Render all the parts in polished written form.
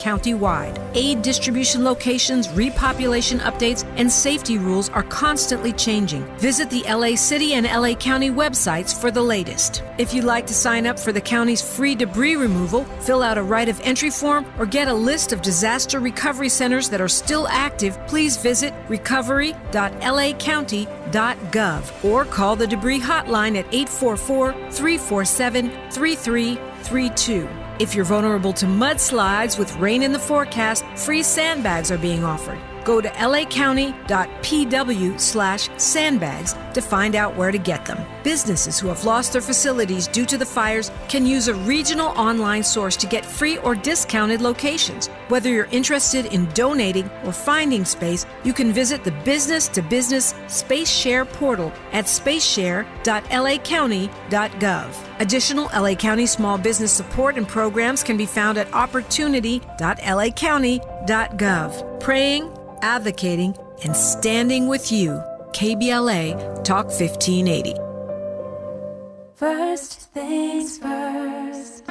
Countywide, aid distribution locations, repopulation updates, and safety rules are constantly changing. Visit the LA City and LA County websites for the latest. If you'd like to sign up for the county's free debris removal, fill out a right of entry form, or get a list of disaster recovery centers that are still active, please visit recovery.lacounty.gov or call the debris hotline at 844-347-3332. If you're vulnerable to mudslides with rain in the forecast, free sandbags are being offered. Go to lacounty.pw/sandbags to find out where to get them. Businesses who have lost their facilities due to the fires can use a regional online source to get free or discounted locations. Whether you're interested in donating or finding space, you can visit the business-to-business Space Share portal at spaceshare.lacounty.gov. Additional LA County small business support and programs can be found at opportunity.lacounty.gov. Praying, advocating, and standing with you. KBLA Talk 1580. First things first.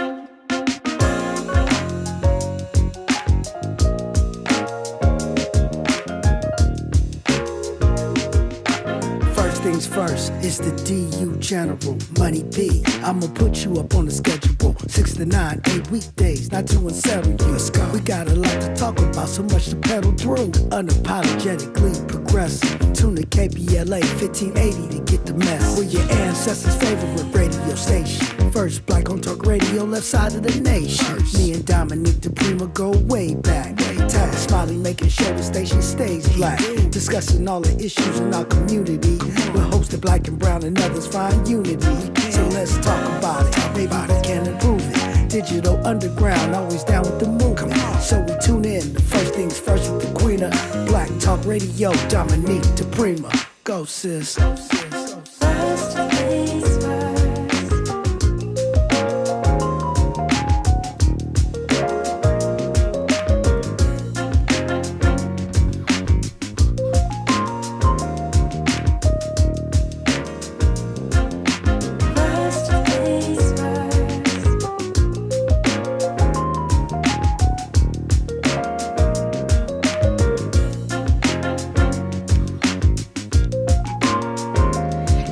First things first, it's the DU General, Money B. I'ma put you up on the schedule, 6 to 9, 8 weekdays, not to unsettle you. Let's go. We got a lot to talk about, so much to pedal through. Unapologetically progressive. Tune to KBLA 1580 to get the mess. We're your ancestors' favorite radio station. First black on talk radio, left side of the nation. Me and Dominique DiPrima go way back. Tap Smiley making sure the station stays black. Discussing all the issues in our community. We're hosted black and brown and others find unity. So let's talk about it. Maybe we can improve it. Digital underground, always down with the movement. So we tune in. The first things first with the queen of Black Talk Radio, Dominique DiPrima. Go sis. First things first.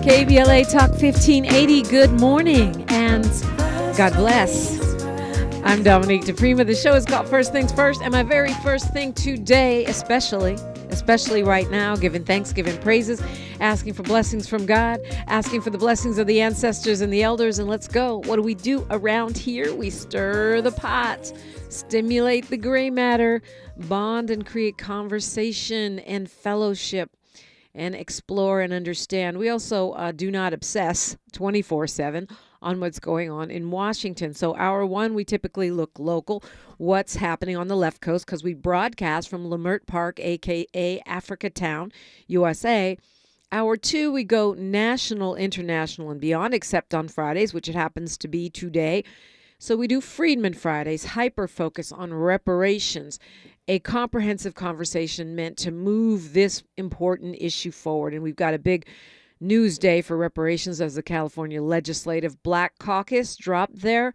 KBLA Talk 1580, good morning and God bless. I'm Dominique DiPrima. The show is called First Things First, and my very first thing today, especially right now, giving thanks, giving praises, asking for blessings from God, asking for the blessings of the ancestors and the elders, and let's go. What do we do around here? We stir the pot, stimulate the gray matter, bond and create conversation and fellowship, and explore and understand. We also do not obsess 24/7 on what's going on in Washington. So hour one, we typically look local, what's happening on the left coast, because we broadcast from Leimert Park, a.k.a. Africa Town, USA. Hour two, we go national, international, and beyond, except on Fridays, which it happens to be today. So we do Freedman Fridays, hyper-focus on reparations, a comprehensive conversation meant to move this important issue forward. And we've got a big news day for reparations as the California Legislative Black Caucus dropped their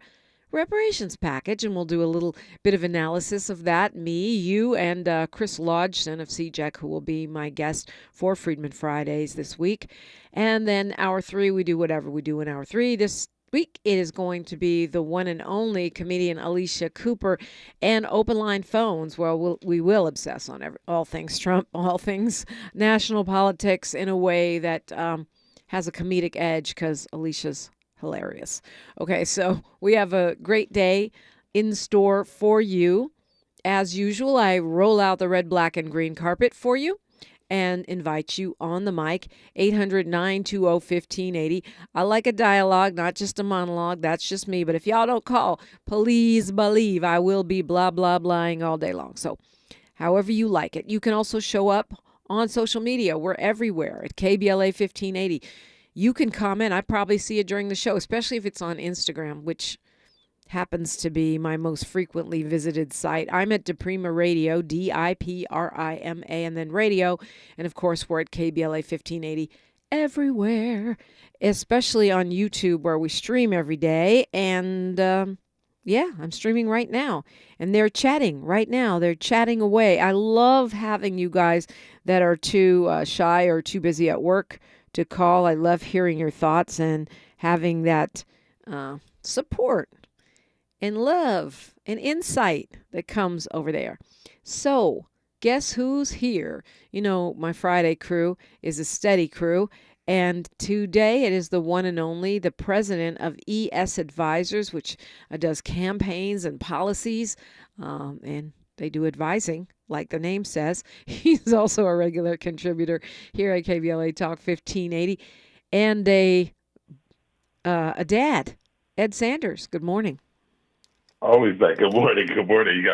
reparations package. And we'll do a little bit of analysis of that. Me, you, and Chris Lodgson of CJEC, who will be my guest for Freedman Fridays this week. And then hour three, we do whatever we do in hour three. This week, it is going to be the one and only comedian Alicia Cooper and open line phones, where we will obsess on all things Trump, all things national politics in a way that has a comedic edge, because Alicia's hilarious. Okay, so we have a great day in store for you. As usual, I roll out the red, black, and green carpet for you and invite you on the mic, 800-920-1580. I like a dialogue, not just a monologue. That's just me. But if y'all don't call, please believe I will be blah, blah, blahing all day long. So however you like it. You can also show up on social media. We're everywhere at KBLA 1580. You can comment. I probably see it during the show, especially if it's on Instagram, which happens to be my most frequently visited site. I'm at DiPrima Radio, DiPrima, and then radio. And of course, we're at KBLA 1580 everywhere, especially on YouTube, where we stream every day. And Yeah, I'm streaming right now. And they're chatting right now. They're chatting away. I love having you guys that are too shy or too busy at work to call. I love hearing your thoughts and having that support and love and insight that comes over there. So, guess who's here? You know, my Friday crew is a steady crew. And today it is the one and only, the president of ES Advisors, which does campaigns and policies, and they do advising, like the name says. He's also a regular contributor here at KBLA Talk 1580, and a dad, Ed Sanders. Good morning. Always that. Good morning. Good morning.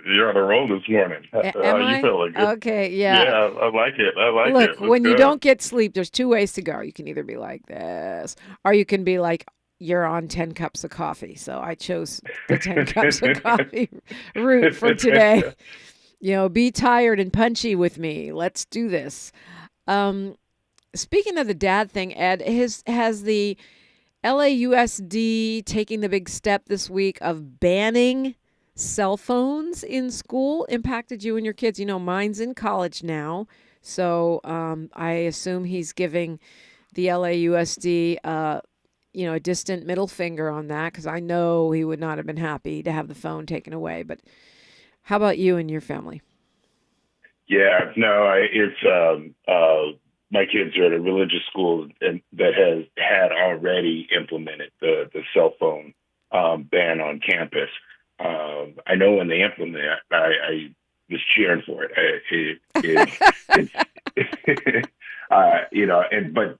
You're on a roll this morning. How are you feeling? Good? Okay, yeah. Yeah, I like it. Look, when you don't get sleep, there's two ways to go. You can either be like this, or you can be like, you're on 10 cups of coffee. So I chose the 10 cups of coffee route for today. You know, be tired and punchy with me. Let's do this. Speaking of the dad thing, Ed, has the LAUSD taking the big step this week of banning cell phones in school impacted you and your kids? You know, mine's in college now, so I assume he's giving the LAUSD, a distant middle finger on that, because I know he would not have been happy to have the phone taken away. But how about you and your family? Yeah, no, it's my kids are at a religious school that has had already implemented the cell phone ban on campus. I know when they implement it, I was cheering for it.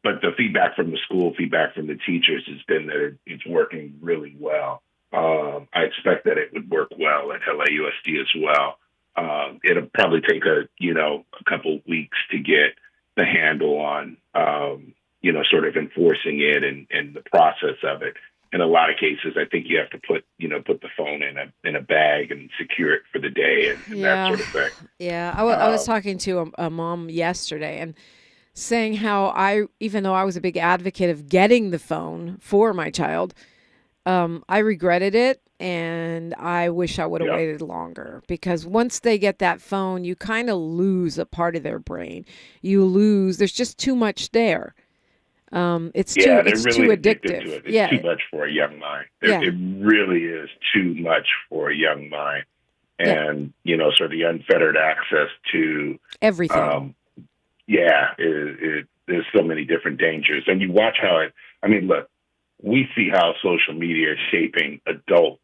But the feedback from the school, feedback from the teachers has been that it's working really well. I expect that it would work well at LAUSD as well. It'll probably take a couple weeks to get the handle on, sort of enforcing it and the process of it. In a lot of cases, I think you have to put the phone in a bag and secure it for the day and that sort of thing. Yeah, I was talking to a mom yesterday and saying how even though I was a big advocate of getting the phone for my child, I regretted it. And I wish I would have waited longer, because once they get that phone, you kind of lose a part of their brain. There's just too much there. It's too addictive. To it. It's too much for a young mind. It really is too much for a young mind. And, sort of the unfettered access to everything. There's so many different dangers. And you watch look, we see how social media is shaping adult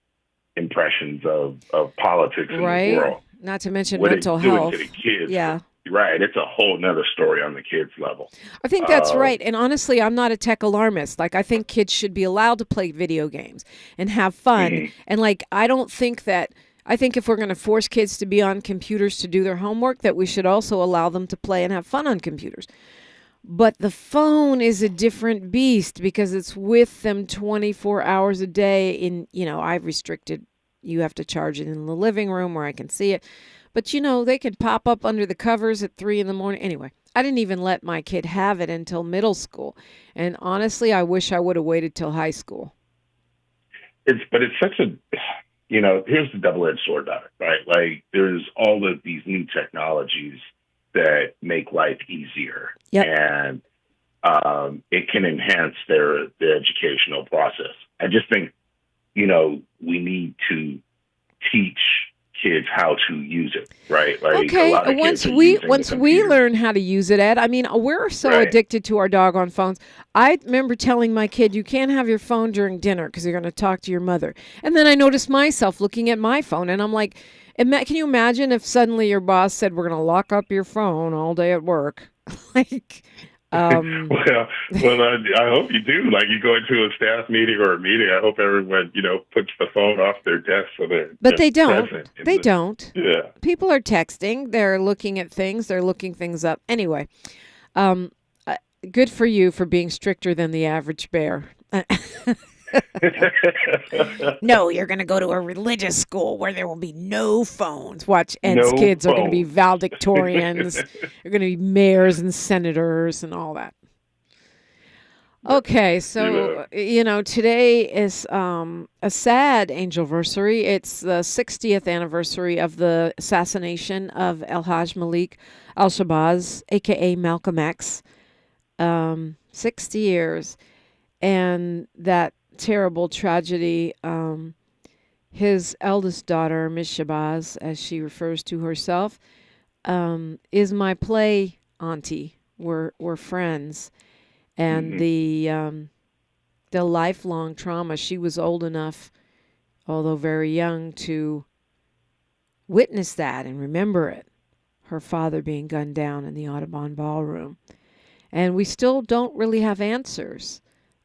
impressions of politics in the world. Not to mention mental health. To the kids. Yeah. Right. It's a whole nother story on the kids' level. I think that's right. And honestly, I'm not a tech alarmist. Like, I think kids should be allowed to play video games and have fun. Mm-hmm. And I think if we're going to force kids to be on computers to do their homework, that we should also allow them to play and have fun on computers. But the phone is a different beast, because it's with them 24 hours a day. I've restricted, you have to charge it in the living room where I can see it. But, they can pop up under the covers at 3 a.m. Anyway, I didn't even let my kid have it until middle school. And honestly, I wish I would have waited till high school. It's such a, here's the double-edged sword on it, right? Like, there's all of these new technologies that make life easier. Yep. And it can enhance the educational process. I just think, we need to teach kids how to use it, right? Like, okay, once we learn how to use it, Ed, we're so addicted to our doggone phones. I remember telling my kid, you can't have your phone during dinner because you're going to talk to your mother. And then I noticed myself looking at my phone, and I'm like, can you imagine if suddenly your boss said, we're going to lock up your phone all day at work? Well, I hope you do. Like, you go into a staff meeting or a meeting, I hope everyone, puts the phone off their desk so that. But they don't. They don't. Yeah. People are texting. They're looking at things. They're looking things up. Anyway, good for you for being stricter than the average bear. No, you're going to go to a religious school where there will be no phones. Watch, Ed's kids are going to be valedictorians. They're going to be mayors and senators and all that. Okay, so, today is a sad anniversary. It's the 60th anniversary of the assassination of El-Hajj Malik al-Shabazz, a.k.a. Malcom X. 60 years. And that terrible tragedy, his eldest daughter, Miss Shabazz, as she refers to herself, is my play auntie. We're friends. And the lifelong trauma, she was old enough, although very young, to witness that and remember it. Her father being gunned down in the Audubon Ballroom. And we still don't really have answers.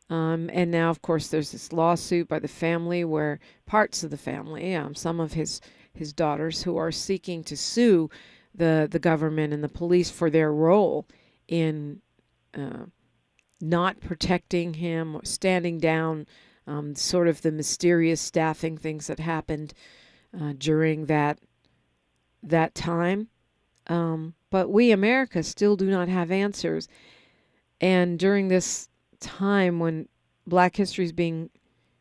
And now, of course, there's this lawsuit by the family where parts of the family, some of his daughters who are seeking to sue the government and the police for their role in not protecting him, or standing down, sort of the mysterious staffing things that happened during that time. But we, America, still do not have answers. And during this time when Black history is being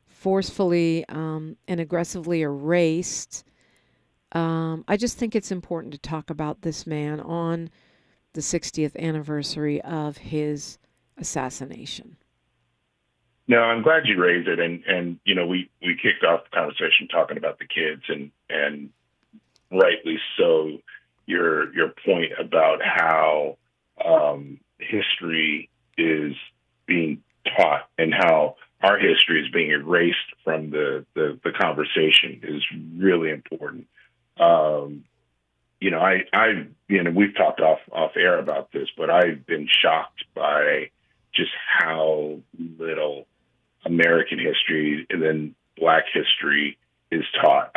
forcefully and aggressively erased, I just think it's important to talk about this man on the 60th anniversary of his assassination. No, I'm glad you raised it, and we kicked off the conversation talking about the kids, and rightly so. Your point about how history is being taught and how our history is being erased from the conversation is really important. We've talked off air about this, but I've been shocked by just how little American history and then Black history is taught.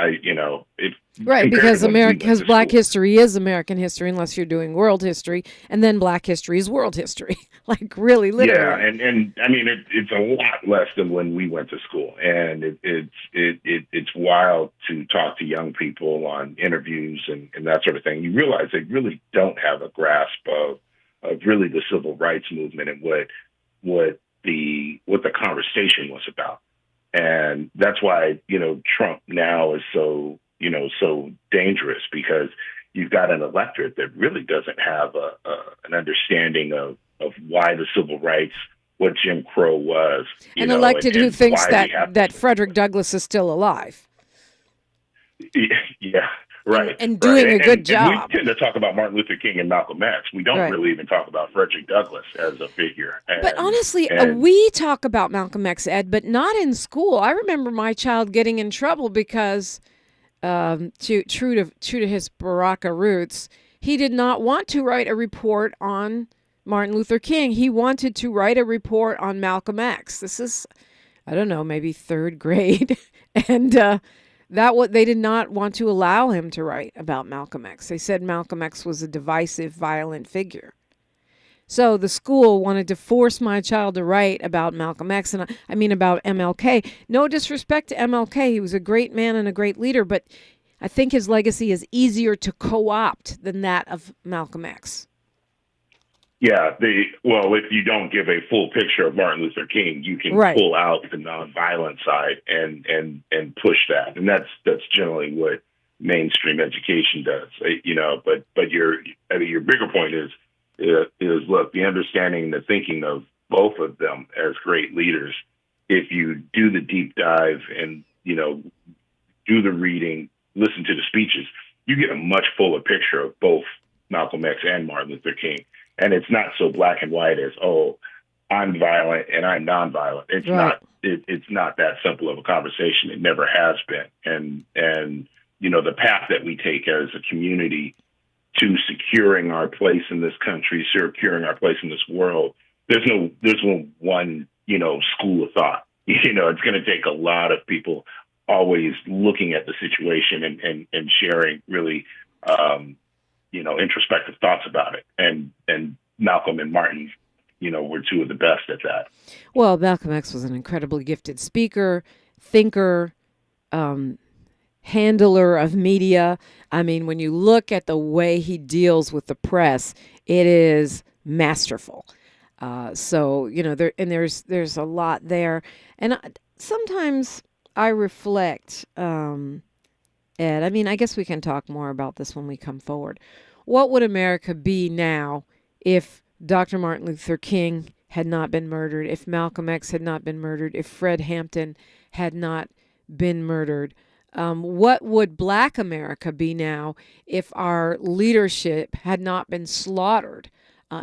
Because Black history is American history unless you're doing world history, and then Black history is world history. Like really, literally. Yeah, and I mean it's a lot less than when we went to school, and it's wild to talk to young people on interviews and that sort of thing. You realize they really don't have a grasp of really the civil rights movement and what the conversation was about. And that's why, Trump now is so dangerous, because you've got an electorate that really doesn't have an understanding of why the civil rights, what Jim Crow was. An elected who thinks that Frederick Douglass is still alive. Yeah, right. And doing a good job. And we tend to talk about Martin Luther King and Malcolm X. We don't really even talk about Frederick Douglass as a figure. But honestly, we talk about Malcolm X, Ed, but not in school. I remember my child getting in trouble because, true to his Baraka roots, he did not want to write a report on Martin Luther King. He wanted to write a report on Malcolm X. This is, I don't know, maybe third grade. And they did not want to allow him to write about Malcolm X. They said Malcolm X was a divisive, violent figure. So the school wanted to force my child to write about Malcolm X, and I mean about MLK. No disrespect to MLK. He was a great man and a great leader, but I think his legacy is easier to co-opt than that of Malcolm X. Yeah, if you don't give a full picture of Martin Luther King, you can pull out the nonviolent side and push that, and that's generally what mainstream education does. But your bigger point is look, the understanding, the thinking of both of them as great leaders. If you do the deep dive and do the reading, listen to the speeches, you get a much fuller picture of both Malcolm X and Martin Luther King. And it's not so black and white as, I'm violent and I'm nonviolent. It's not. It's not that simple of a conversation. It never has been. And the path that we take as a community to securing our place in this country, securing our place in this world, there's no one school of thought. It's going to take a lot of people always looking at the situation and sharing really introspective thoughts about it. And Malcolm and Martin, were two of the best at that. Well, Malcolm X was an incredibly gifted speaker, thinker, handler of media. I mean, when you look at the way he deals with the press, it is masterful. So there's a lot there, and sometimes I reflect, Ed. I mean, I guess we can talk more about this when we come forward. What would America be now if Dr. Martin Luther King had not been murdered, if Malcolm X had not been murdered, if Fred Hampton had not been murdered? What would Black America be now if our leadership had not been slaughtered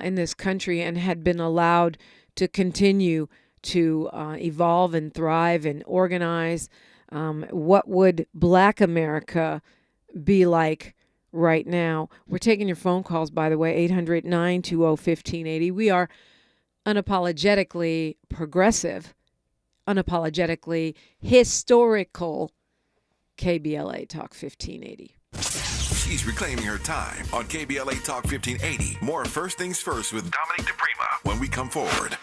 in this country and had been allowed to continue to evolve and thrive and organize? What would Black America be like right now? We're taking your phone calls, by the way, 800-920-1580. We are unapologetically progressive, unapologetically historical. KBLA Talk 1580. She's reclaiming her time on KBLA Talk 1580. More First Things First with Dominique DiPrima when we come forward.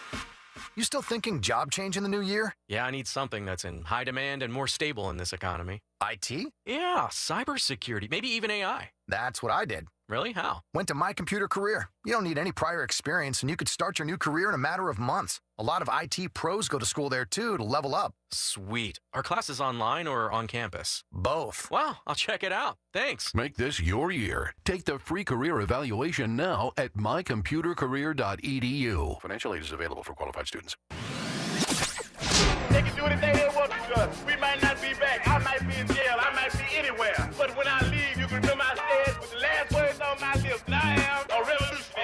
You still thinking job change in the new year? Yeah, I need something that's in high demand and more stable in this economy. IT? Yeah, cybersecurity, maybe even AI. That's what I did. Really? How? Went to My Computer Career. You don't need any prior experience, and you could start your new career in a matter of months. A lot of IT pros go to school there, too, to level up. Sweet. Are classes online or on campus? Both. Wow, I'll check it out. Thanks. Make this your year. Take the free career evaluation now at mycomputercareer.edu. Financial aid is available for qualified students. They can do anything they want to us. We might not be back. I might be in jail. I might be anywhere. But when I leave, you can remember I said with the last words on my lips, I am a revolutionary.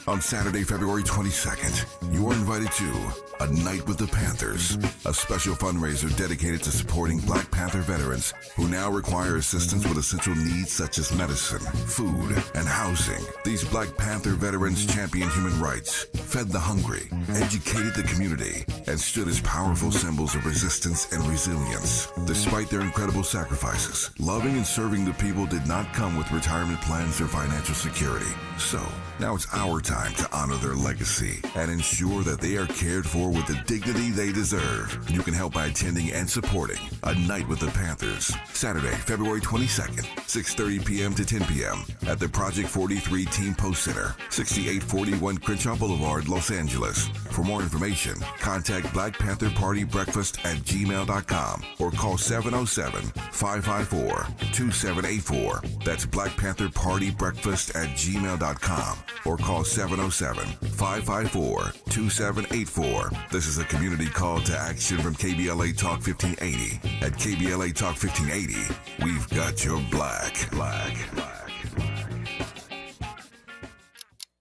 On Saturday, February 22nd, you are invited to A Night with the Panthers, a special fundraiser dedicated to supporting Black Panther veterans who now require assistance with essential needs such as medicine, food, and housing. These Black Panther veterans championed human rights, fed the hungry, educated the community, and stood as powerful symbols of resistance and resilience. Despite their incredible sacrifices, loving and serving the people did not come with retirement plans or financial security. So, now it's our time to honor their legacy and ensure that they are cared for with the dignity they deserve. You can help by attending and supporting A Night with the Panthers, Saturday, February 22nd, 6:30 p.m. to 10 p.m. at the Project 43 Team Post Center, 6841 Crenshaw Boulevard, Los Angeles. For more information, contact Black Panther Party Breakfast at gmail.com or call 707-554-2784. That's Black Panther Party Breakfast at gmail.com or call 707-554-2784. This is a community call to action from KBLA Talk 1580. At KBLA Talk 1580, we've got your black.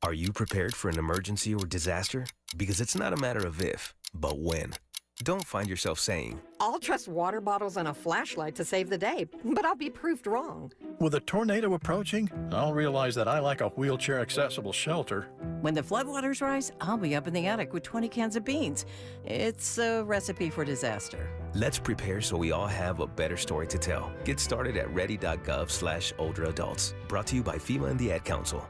Are you prepared for an emergency or disaster? Because it's not a matter of if, but when. Don't find yourself saying, I'll trust water bottles and a flashlight to save the day, but I'll be proved wrong. With a tornado approaching, I'll realize that I lack a wheelchair-accessible shelter. When the floodwaters rise, I'll be up in the attic with 20 cans of beans. It's a recipe for disaster. Let's prepare so we all have a better story to tell. Get started at ready.gov/older adults. Brought to you by FEMA and the Ad Council.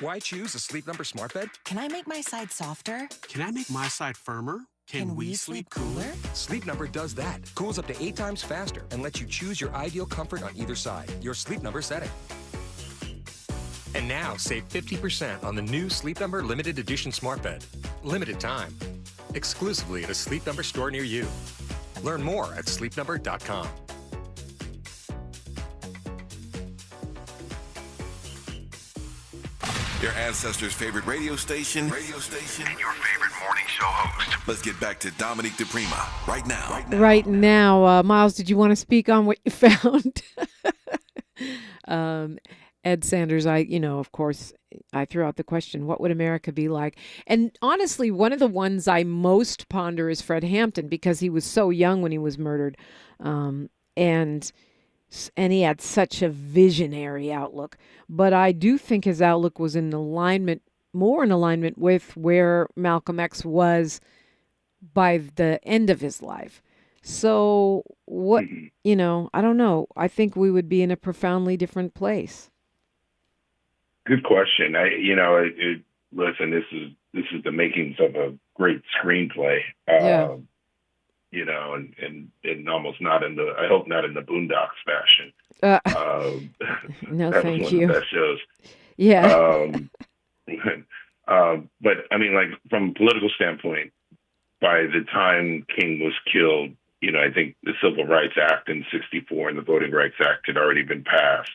Why choose a Sleep Number smart bed? Can I make my side softer? Can I make my side firmer? Can we sleep cooler? Sleep Number does that. Cools up to 8 times faster and lets you choose your ideal comfort on either side. Your Sleep Number setting. And now save 50% on the new Sleep Number limited edition smart bed. Limited time. Exclusively at a Sleep Number store near you. Learn more at sleepnumber.com. Your ancestors' favorite radio station, and your favorite morning show host. Let's get back to Dominique DiPrima right now. Right now, Miles, did you want to speak on what you found? Ed Sanders, of course, I threw out the question, what would America be like? And honestly, one of the ones I most ponder is Fred Hampton, because he was so young when he was murdered. And he had such a visionary outlook. But I do think his outlook was more in alignment with where Malcolm X was by the end of his life. So what, I don't know. I think we would be in a profoundly different place. Good question. Listen, this is the makings of a great screenplay. Yeah. And almost not I hope not in the Boondocks fashion. No, that thank was one you. of the best shows. Yeah. I mean, like from a political standpoint, by the time King was killed, I think the Civil Rights Act in '64 and the Voting Rights Act had already been passed.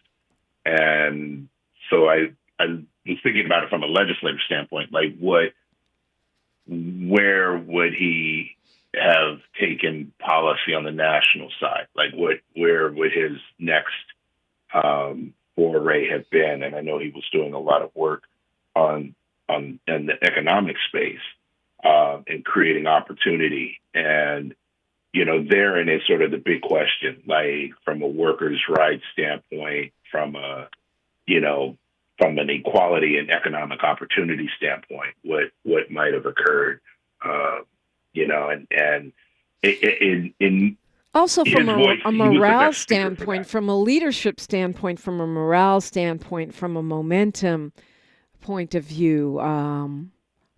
And so I was thinking about it from a legislative standpoint, like where would he have taken policy on the national side? Like where would his next foray have been? And I know he was doing a lot of work in the economic space and creating opportunity. And, therein is sort of the big question, like from a workers' rights standpoint, from an equality and economic opportunity standpoint, what might have occurred, and in also from voice, a morale standpoint, from a leadership standpoint, from a morale standpoint, from a momentum point of view,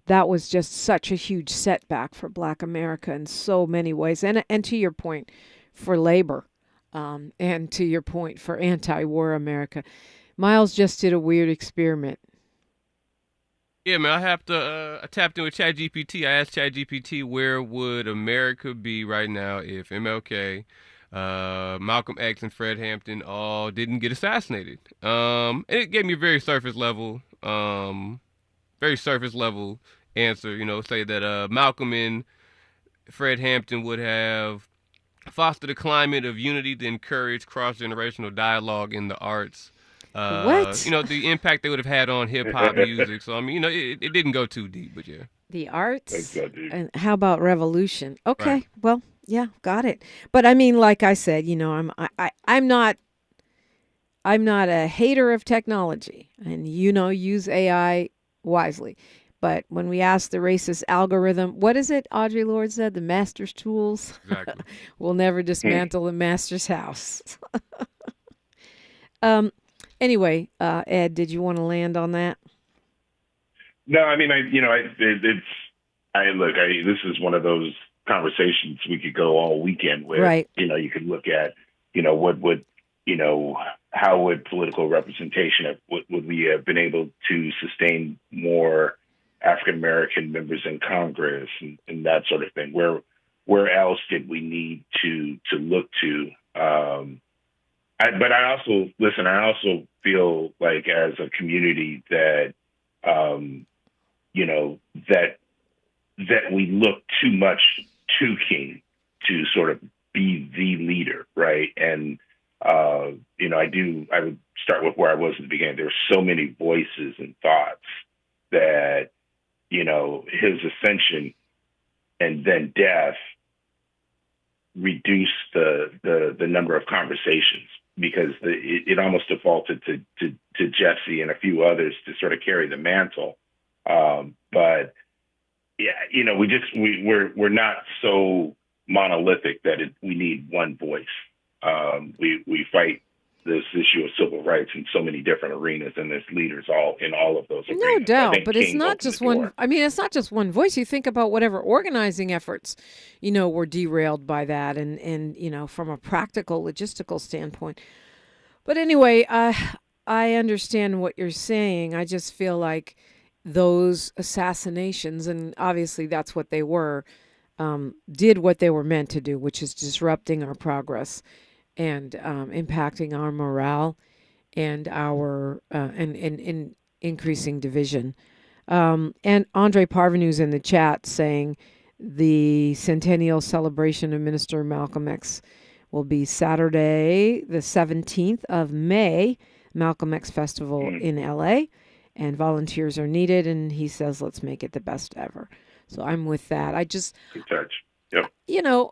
that was just such a huge setback for Black America in so many ways. And to your point, for labor, and to your point, for anti-war America. Miles just did a weird experiment. Yeah, man, I tapped in with ChatGPT. I asked ChatGPT where would America be right now if MLK, Malcolm X, and Fred Hampton all didn't get assassinated. And it gave me a very surface level answer. Say that Malcolm and Fred Hampton would have fostered a climate of unity to encourage cross-generational dialogue in the arts. What? The impact they would have had on hip-hop music. So, I mean, it didn't go too deep, but yeah. The arts? And how about revolution? Okay, right. Well, yeah, got it. But I mean, like I said, I'm not a hater of technology, and use AI wisely. But when we ask the racist algorithm, what is it Audre Lorde said? The master's tools Exactly. will never dismantle the master's house. Anyway, Ed, did you want to land on that? No, I mean, this is one of those conversations we could go all weekend with. Right. You could look at, how would political representation, would we have been able to sustain more African-American members in Congress and that sort of thing? Where else did we need to look to? But I also feel like as a community that, that we look too much to King to sort of be the leader, right? And, I would start with where I was at the beginning. There were so many voices and thoughts that, his ascension and then death reduced the number of conversations, because it almost defaulted to Jesse and a few others to sort of carry the mantle. But yeah, we're not so monolithic that we need one voice. We fight this issue of civil rights in so many different arenas, and there's leaders in all of those arenas. No doubt, but it's not just one. I mean, it's not just one voice. You think about whatever organizing efforts, were derailed by that, and from a practical, logistical standpoint. But anyway, I understand what you're saying. I just feel like those assassinations, and obviously that's what they were, did what they were meant to do, which is disrupting our progress and impacting our morale and our and increasing division. And Andre Parvenu's in the chat saying the centennial celebration of Minister Malcolm X will be Saturday, the 17th of May, Malcolm X Festival in LA, and volunteers are needed. And he says, let's make it the best ever. So I'm with that. Good touch. Yep.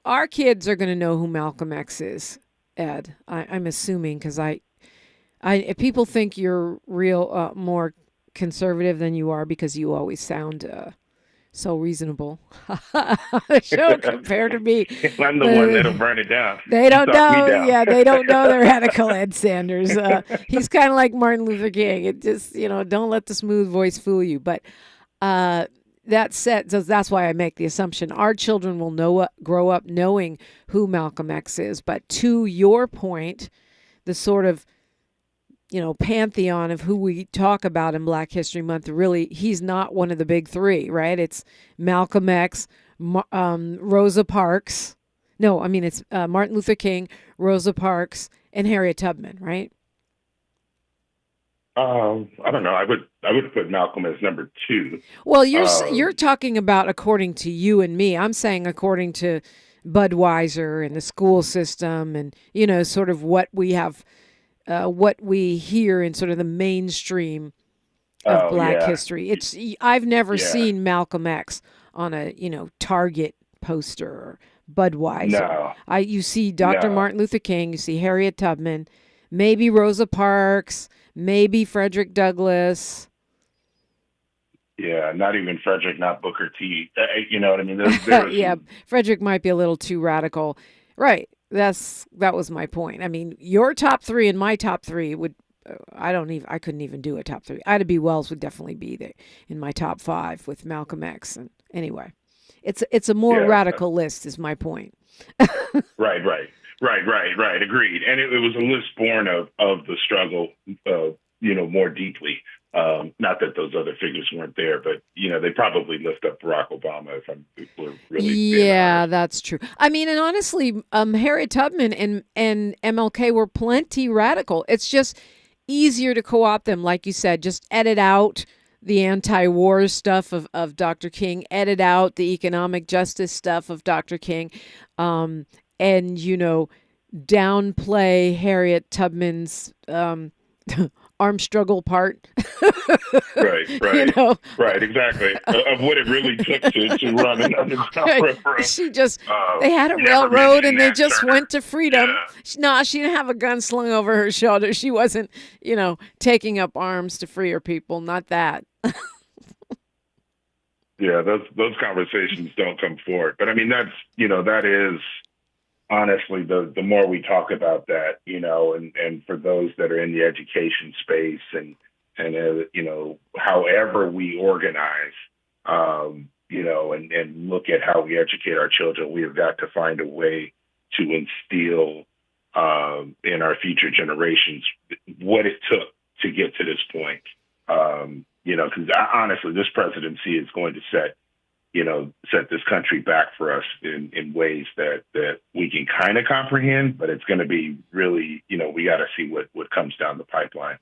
Our kids are going to know who Malcolm X is, Ed. I'm assuming, because if people think you're real more conservative than you are, because you always sound so reasonable show compared to me. I'm the one that'll burn it down. They don't know. Yeah, they don't know the radical Ed Sanders. He's kind of like Martin Luther King. It just, don't let the smooth voice fool you. But that said, so that's why I make the assumption our children will grow up knowing who Malcolm X is. But to your point, the sort of pantheon of who we talk about in Black History Month, really, he's not one of the big three, right? It's Malcolm X, Rosa Parks. No, I mean, it's Martin Luther King, Rosa Parks, and Harriet Tubman, right? I don't know. I would put Malcolm as number 2. Well, you're talking about according to you and me. I'm saying according to Budweiser and the school system, and sort of what we have, what we hear in sort of the mainstream of Black history. I've never seen Malcolm X on a Target poster or Budweiser. No. You see Dr. Martin Luther King, you see Harriet Tubman, maybe Rosa Parks, maybe Frederick Douglass. Yeah, not even Frederick, not Booker T. You know what I mean? Yeah, Frederick might be a little too radical. Right. That was my point. I mean, your top 3 and my top 3 would, I couldn't even do a top 3. Ida B. Wells would definitely be there in my top 5 with Malcolm X. And anyway, it's a more radical list is my point. Right. Agreed. And it was a list born of the struggle, more deeply. Not that those other figures weren't there, but they probably lift up Barack Obama if we're really. Yeah, that's true. I mean, and honestly, Harriet Tubman and MLK were plenty radical. It's just easier to co-opt them, like you said. Just edit out the anti-war stuff of Dr. King, edit out the economic justice stuff of Dr. King, and downplay Harriet Tubman's armed struggle part. Right, exactly. Of what it really took to run another railroad. They had a railroad and they just went to freedom. Yeah. She didn't have a gun slung over her shoulder. She wasn't, taking up arms to free her people. Not that. Yeah, those conversations don't come forward. But I mean, that is honestly the more we talk about that, and for those that are in the education space and however we organize, and look at how we educate our children, we have got to find a way to instill in our future generations what it took to get to this point. Because honestly, this presidency is going to set this country back for us in ways that we can kind of comprehend, but it's going to be really, we got to see what comes down the pipeline.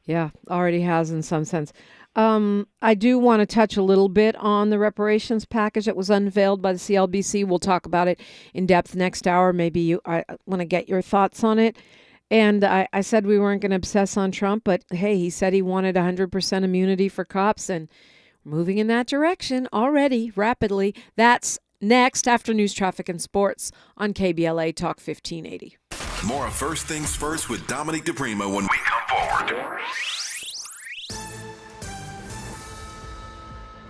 Yeah, already has in some sense. I do want to touch a little bit on the reparations package that was unveiled by the CLBC. We'll talk about it in depth next hour. Maybe I want to get your thoughts on it. And I said we weren't going to obsess on Trump, but hey, he said he wanted 100% immunity for cops, and moving in that direction already, rapidly. That's next after news, traffic, and sports on KBLA Talk 1580. More of First Things First with Dominique DiPrima when we come forward.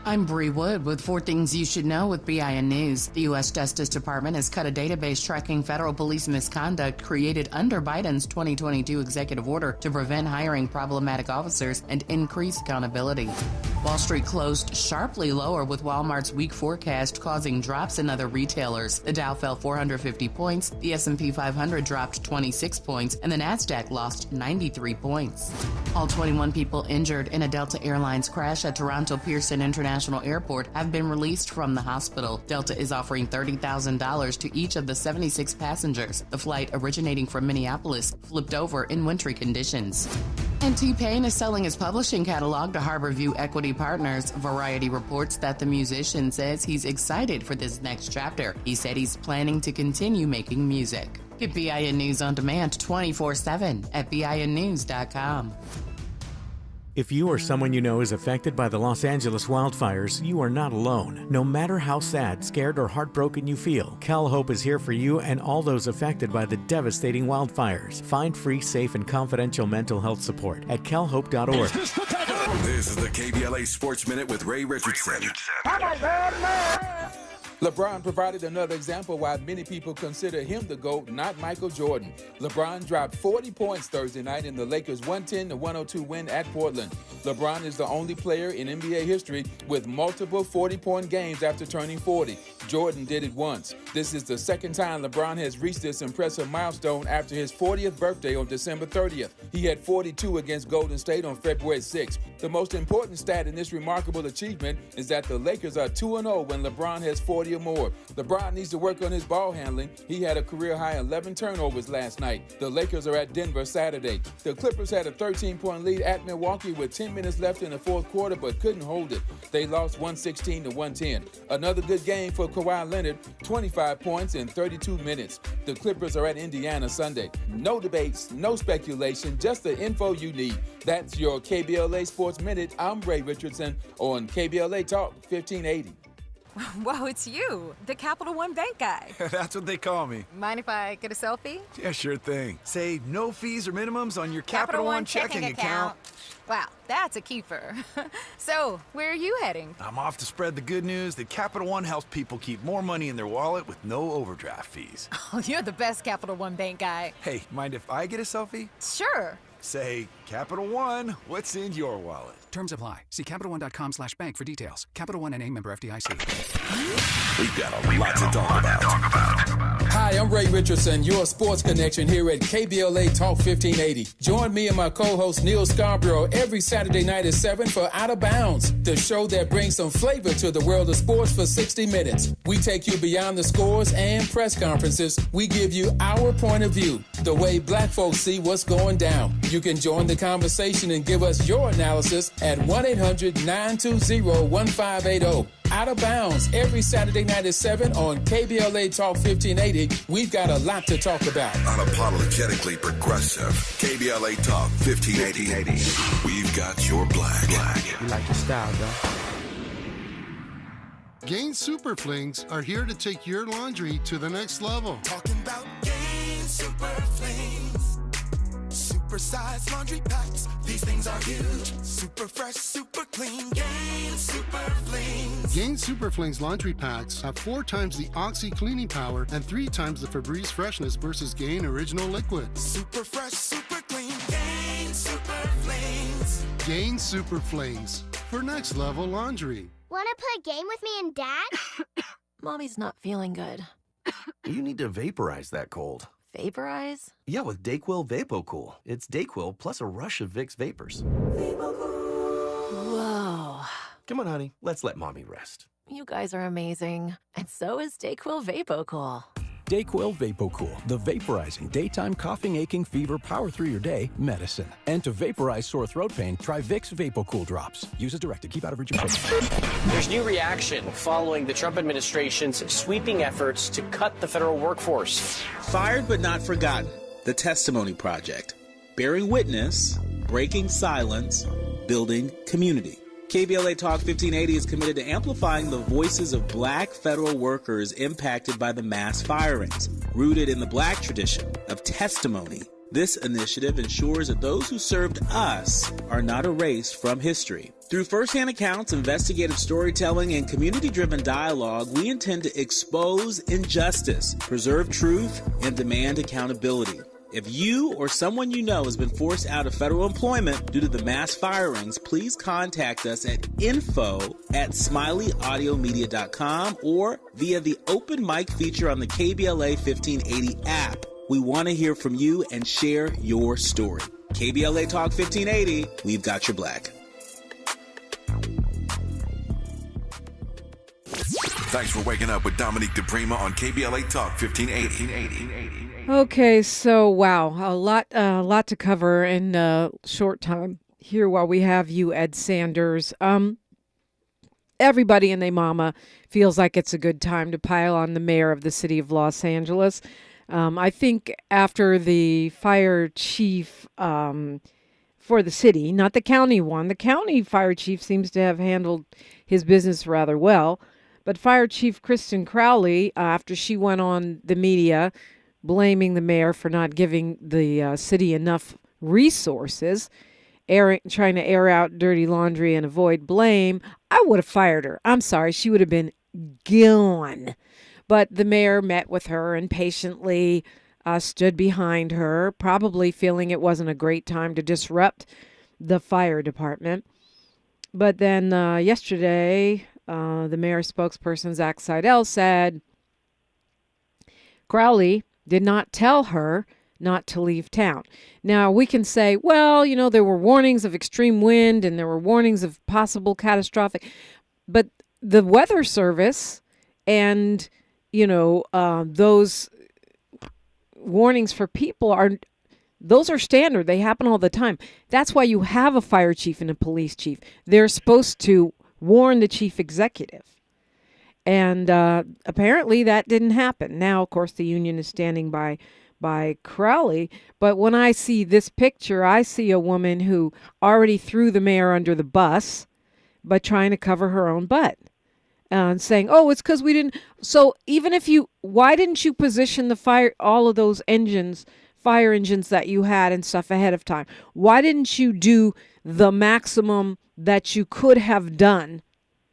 I'm Bree Wood with 4 Things You Should Know with BIN News. The U.S. Justice Department has cut a database tracking federal police misconduct created under Biden's 2022 executive order to prevent hiring problematic officers and increase accountability. Wall Street closed sharply lower with Walmart's weak forecast causing drops in other retailers. The Dow fell 450 points, the S&P 500 dropped 26 points, and the Nasdaq lost 93 points. All 21 people injured in a Delta Airlines crash at Toronto Pearson International Airport have been released from the hospital. Delta is offering $30,000 to each of the 76 passengers. The flight, originating from Minneapolis, flipped over in wintry conditions. And T-Pain is selling his publishing catalog to Harborview Equity Partners. Variety reports that the musician says he's excited for this next chapter. He said he's planning to continue making music. Get BIN News on demand 24/7 at BINnews.com. If you or someone you know is affected by the Los Angeles wildfires, you are not alone. No matter how sad, scared, or heartbroken you feel, Cal Hope is here for you and all those affected by the devastating wildfires. Find free, safe, and confidential mental health support at calhope.org. This is the KBLA Sports Minute with Ray Richardson. LeBron provided another example why many people consider him the GOAT, not Michael Jordan. LeBron dropped 40 points Thursday night in the Lakers' 110-102 win at Portland. LeBron is the only player in NBA history with multiple 40-point games after turning 40. Jordan did it once. This is the second time LeBron has reached this impressive milestone after his 40th birthday on December 30th. He had 42 against Golden State on February 6th. The most important stat in this remarkable achievement is that the Lakers are 2-0 when LeBron has 40 or more. LeBron needs to work on his ball handling. He had a career-high 11 turnovers last night. The Lakers are at Denver Saturday. The Clippers had a 13-point lead at Milwaukee with 10 minutes left in the fourth quarter but couldn't hold it. They lost 116-110. Another good game for Kawhi Leonard, 25 points in 32 minutes. The Clippers are at Indiana Sunday. No debates, no speculation, just the info you need. That's your KBLA Sports Minute. I'm Ray Richardson on KBLA Talk 1580. Whoa, it's you, the Capital One Bank guy. That's what they call me. Mind if I get a selfie? Yeah, sure thing. Say no fees or minimums on your Capital One checking account. Wow, that's a keeper. So, where are you heading? I'm off to spread the good news that Capital One helps people keep more money in their wallet with no overdraft fees. Oh, you're the best Capital One Bank guy. Hey, mind if I get a selfie? Sure. Say, Capital One, what's in your wallet? Terms apply. See CapitalOne.com/bank for details. Capital One NA, member FDIC. We've got a lot to talk about. Hi, I'm Ray Richardson, your sports connection here at KBLA Talk 1580. Join me and my co-host Neil Scarborough every Saturday night at 7 for Out of Bounds, the show that brings some flavor to the world of sports for 60 minutes. We take you beyond the scores and press conferences. We give you our point of view, the way black folks see what's going down. You can join the conversation and give us your analysis at 1-800-920-1580. Out of Bounds every Saturday night at 7 on KBLA Talk 1580. We've got a lot to talk about. Unapologetically progressive. KBLA Talk 1580. We've got your black. You like your style, though. Gain Super Flings are here to take your laundry to the next level. Talking about Gain Super Flings. Super-sized laundry packs. These things are huge. Super fresh, super clean. Gain Super Flings. Gain Super Flings laundry packs have 4 times the Oxy cleaning power and 3 times the Febreze freshness versus Gain Original Liquid. Super fresh, super clean. Gain Super Flings. Gain Super Flings for next level laundry. Want to play a game with me and Dad? Mommy's not feeling good. You need to vaporize that cold. Vaporize? Yeah, with Dayquil VapoCool. It's Dayquil plus a rush of Vicks vapors. Whoa. Come on, honey. Let's let Mommy rest. You guys are amazing. And so is Dayquil VapoCool. Dayquil VapoCool, the vaporizing daytime coughing, aching, fever, power through your day medicine. And to vaporize sore throat pain, try Vicks VapoCool drops. Use as directed. Keep out of reach of children. There's new reaction following the Trump administration's sweeping efforts to cut the federal workforce. Fired but not forgotten. The Testimony Project. Bearing witness, breaking silence, building community. KBLA Talk 1580 is committed to amplifying the voices of black federal workers impacted by the mass firings. Rooted in the black tradition of testimony, this initiative ensures that those who served us are not erased from history. Through firsthand accounts, investigative storytelling, and community-driven dialogue, we intend to expose injustice, preserve truth, and demand accountability. If you or someone you know has been forced out of federal employment due to the mass firings, please contact us at info@smileyAudiomedia.com or via the open mic feature on the KBLA 1580 app. We want to hear from you and share your story. KBLA Talk 1580, we've got your black. Thanks for waking up with Dominique DiPrima on KBLA Talk 1580. Okay, so wow, a lot to cover in a short time here while we have you, Ed Sanders. Everybody and their mama feels like it's a good time to pile on the mayor of the city of Los Angeles. I think after the fire chief for the city, not the county one, the county fire chief seems to have handled his business rather well, but Fire Chief Kristen Crowley, after she went on the media blaming the mayor for not giving the city enough resources, trying to air out dirty laundry and avoid blame, I would have fired her. I'm sorry. She would have been gone. But the mayor met with her and patiently stood behind her, probably feeling it wasn't a great time to disrupt the fire department. But then yesterday, the mayor's spokesperson, Zach Seidel, said Crowley did not tell her not to leave town. Now, we can say, well, there were warnings of extreme wind and there were warnings of possible catastrophic. But the weather service and, those warnings for people those are standard. They happen all the time. That's why you have a fire chief and a police chief. They're supposed to warn the chief executive. And apparently that didn't happen. Now, of course, the union is standing by Crowley. But when I see this picture, I see a woman who already threw the mayor under the bus by trying to cover her own butt. And saying, oh, it's because we didn't. So even if why didn't you position all of those fire engines that you had and stuff ahead of time? Why didn't you do the maximum that you could have done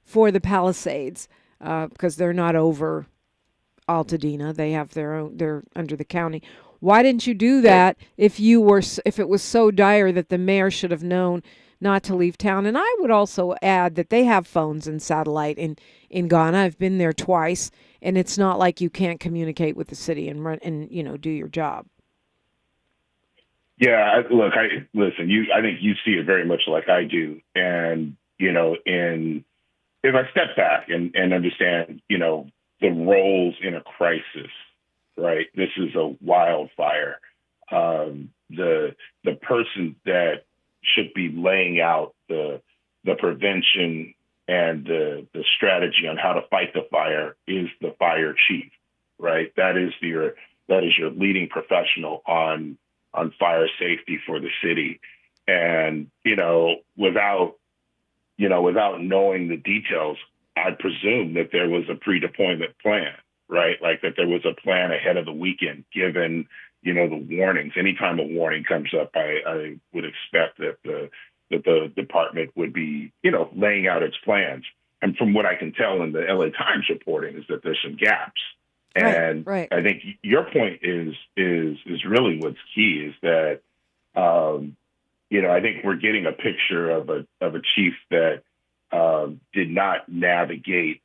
for the Palisades? Because they're not over Altadena. They have their own, they're under the county. Why didn't you do that if it was so dire that the mayor should have known not to leave town? And I would also add that they have phones and satellite in Ghana. I've been there twice, and it's not like you can't communicate with the city and run and do your job. Yeah, look, I think you see it very much like I do, and if I step back and understand, the roles in a crisis, right? This is a wildfire. The person that should be laying out the prevention and the strategy on how to fight the fire is the fire chief, right? That is your leading professional on fire safety for the city. And, without knowing the details, I presume that there was a pre-deployment plan, right? Like that there was a plan ahead of the weekend, given, the warnings. Anytime a warning comes up, I would expect that the department would be, laying out its plans. And from what I can tell in the LA Times reporting is that there's some gaps. And right. I think your point is really what's key is that, I think we're getting a picture of a chief that did not navigate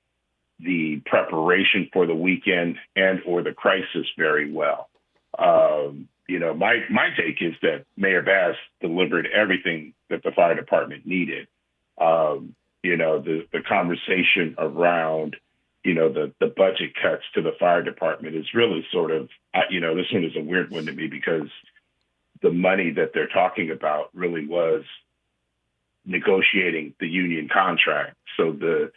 the preparation for the weekend and or the crisis very well. My take is that Mayor Bass delivered everything that the fire department needed. The conversation around, the budget cuts to the fire department is really sort of, this one is a weird one to me because the money that they're talking about really was negotiating the union contract. So the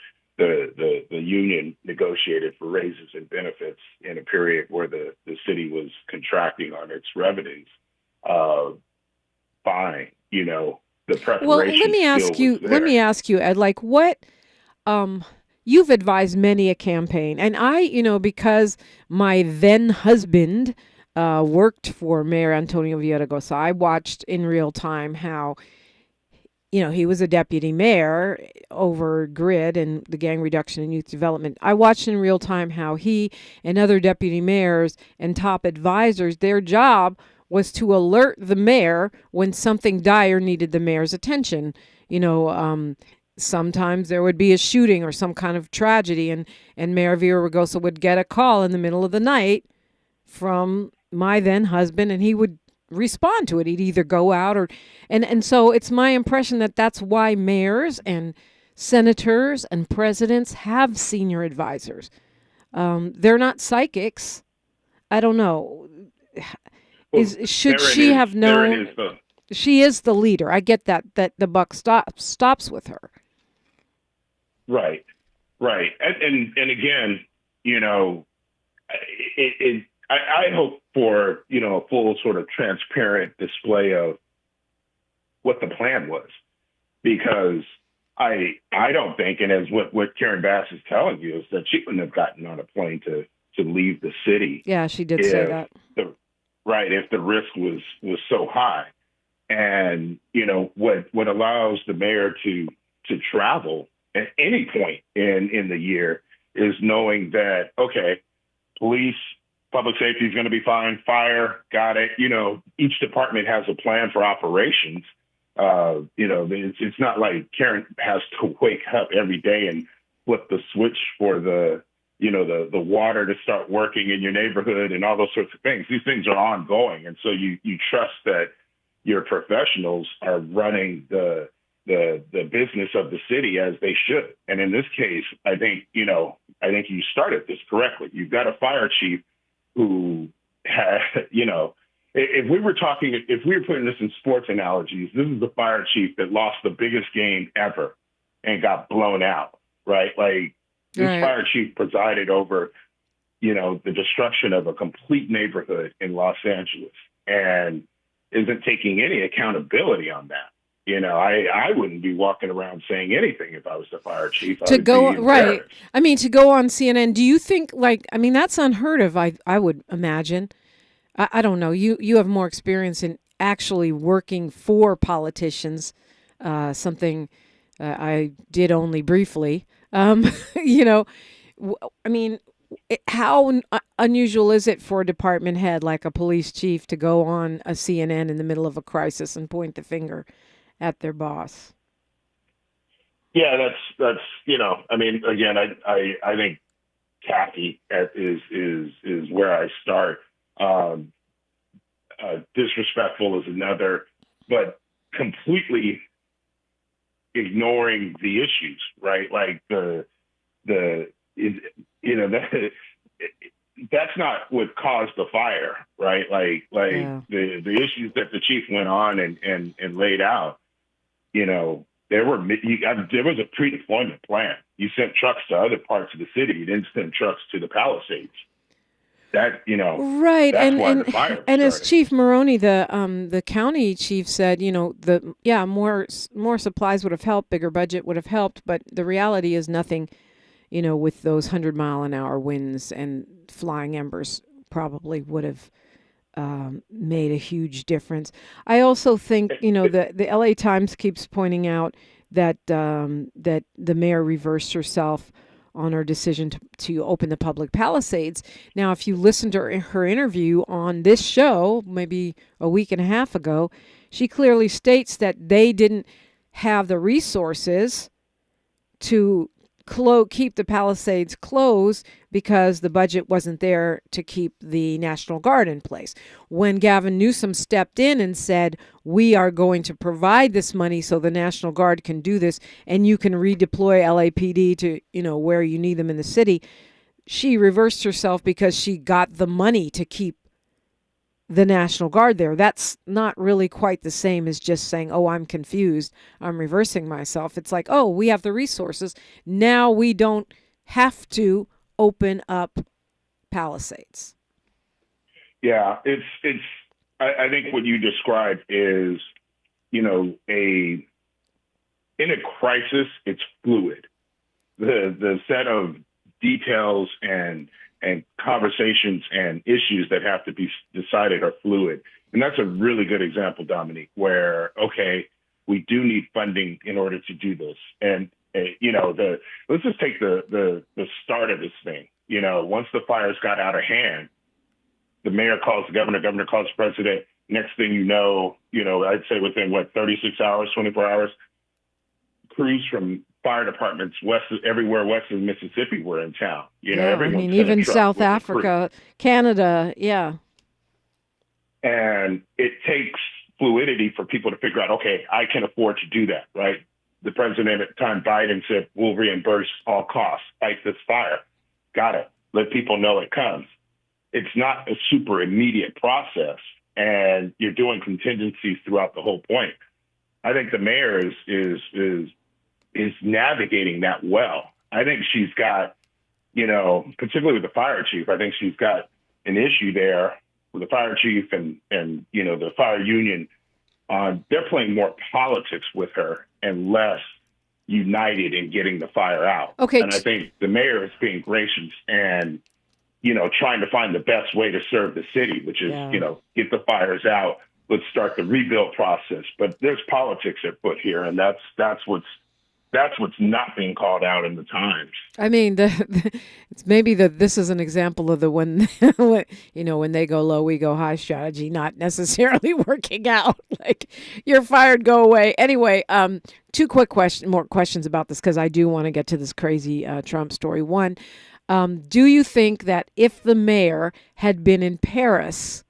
union negotiated for raises and benefits in a period where the city was contracting on its revenues. Fine, the preparation. Well, let me ask you, Ed, like what, you've advised many a campaign, and I, because my then husband worked for Mayor Antonio Villaraigosa, I watched in real time how, he was a deputy mayor over GRID and the Gang Reduction and Youth Development. I watched in real time how he and other deputy mayors and top advisors, their job was to alert the mayor when something dire needed the mayor's attention. Sometimes there would be a shooting or some kind of tragedy, and Mayor Villaraigosa would get a call in the middle of the night from my then husband, and he would respond to it. He'd either go out and so it's my impression that that's why mayors and senators and presidents have senior advisors. They're not psychics. I don't know. Should she have known? She is the leader. I get that the buck stops with her. Right. And again, I hope for, a full sort of transparent display of what the plan was, because I don't think, and as what Karen Bass is telling you, is that she wouldn't have gotten on a plane to leave the city. Yeah, she did say that. If the risk was so high. And, what allows the mayor to travel at any point in the year is knowing that, okay, police, public safety is going to be fine. Fire, got it. Each department has a plan for operations. It's not like Karen has to wake up every day and flip the switch for the water to start working in your neighborhood and all those sorts of things. These things are ongoing. And so you trust that your professionals are running the business of the city as they should. And in this case, I think you started this correctly. You've got a fire chief who had, if we were putting this in sports analogies, this is the fire chief that lost the biggest game ever and got blown out, right? Like this fire chief presided over, the destruction of a complete neighborhood in Los Angeles and isn't taking any accountability on that. I wouldn't be walking around saying anything if I was the fire chief. To go on CNN, do you think that's unheard of? I would imagine. I don't know. You have more experience in actually working for politicians, something I did only briefly. How unusual is it for a department head like a police chief to go on a CNN in the middle of a crisis and point the finger at their boss? Yeah, that's again, I think Kathy is where I start. Disrespectful is another, but completely ignoring the issues, right? Like that's not what caused the fire, right? The issues that the chief went on and laid out, there was a pre-deployment plan. You sent trucks to other parts of the city. You didn't send trucks to the Palisades. That, right. That's why the fire started. And as Chief Maroney, the county chief said, more supplies would have helped, bigger budget would have helped, but the reality is nothing, with those 100-mile-an-hour winds and flying embers probably would have made a huge difference. I also think, the LA Times keeps pointing out that that the mayor reversed herself on her decision to open the public Palisades. Now, if you listen to her interview on this show, maybe a week and a half ago, she clearly states that they didn't have the resources to keep the Palisades closed because the budget wasn't there to keep the National Guard in place. When Gavin Newsom stepped in and said, we are going to provide this money so the National Guard can do this and you can redeploy LAPD to, where you need them in the city, she reversed herself because she got the money to keep the National Guard there. That's not really quite the same as just saying, oh, I'm confused, I'm reversing myself. It's like, oh, we have the resources. Now we don't have to open up Palisades. Yeah, I think what you described is, in a crisis, it's fluid. The set of details and conversations and issues that have to be decided are fluid. And that's a really good example, Dominique, where, okay, we do need funding in order to do this. And, let's just take the start of this thing. Once the fires got out of hand, the mayor calls the governor calls the president. Next thing you know, I'd say within 36 hours, 24 hours, crews from fire departments everywhere west of Mississippi were in town. Even South Africa, Canada, yeah. And it takes fluidity for people to figure out, okay, I can afford to do that, right? The president at the time, Biden, said, we'll reimburse all costs, fight this fire. Got it. Let people know it comes. It's not a super immediate process, and you're doing contingencies throughout the whole point. I think the mayor is navigating that well. I think she's got, particularly with the fire chief, I think she's got an issue there with the fire chief and the fire union. They're playing more politics with her and less united in getting the fire out. Okay. And I think the mayor is being gracious and, trying to find the best way to serve the city, which is, get the fires out. Let's start the rebuild process. But there's politics at foot here, and that's what's That's what's not being called out in the Times. I mean, it's maybe this is an example of the when they go low, we go high strategy, not necessarily working out. Like, you're fired, go away. Anyway, two more questions about this, because I do want to get to this crazy Trump story. One, do you think that if the mayor had been in Paris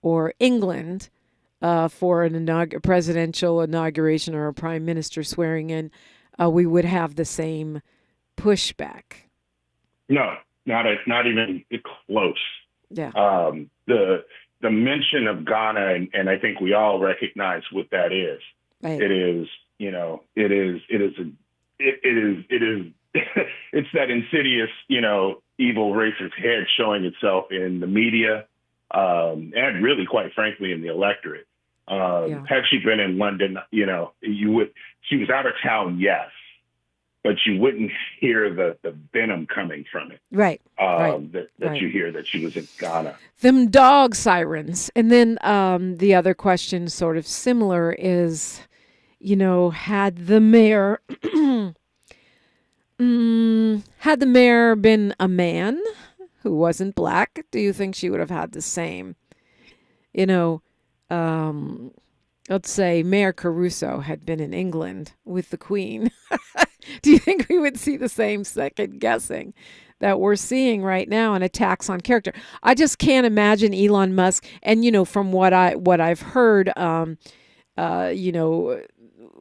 or England for a presidential inauguration or a prime minister swearing in, we would have the same pushback? No, not even close. Yeah. The mention of Ghana, and I think we all recognize what that is. Right. It is it's that insidious, evil racist head showing itself in the media, and really, quite frankly, in the electorate. Had she been in London, she was out of town, yes, but you wouldn't hear the venom coming from it. Right. That you hear that she was in Ghana. Them dog sirens. And then the other question, sort of similar, is, had the mayor been a man who wasn't black, do you think she would have had the same? Let's say Mayor Caruso had been in England with the Queen. Do you think we would see the same second guessing that we're seeing right now, and attacks on character? I just can't imagine Elon Musk. And, from what I've heard,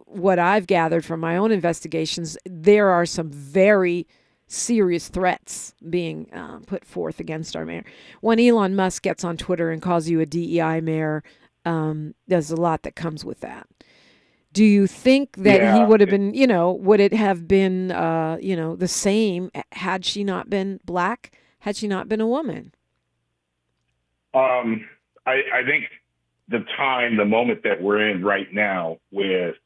what I've gathered from my own investigations, there are some very serious threats being put forth against our mayor. When Elon Musk gets on Twitter and calls you a DEI mayor, there's a lot that comes with that. Do you think that he would have been, would it have been, the same had she not been black, had she not been a woman? I think the moment that we're in right now, with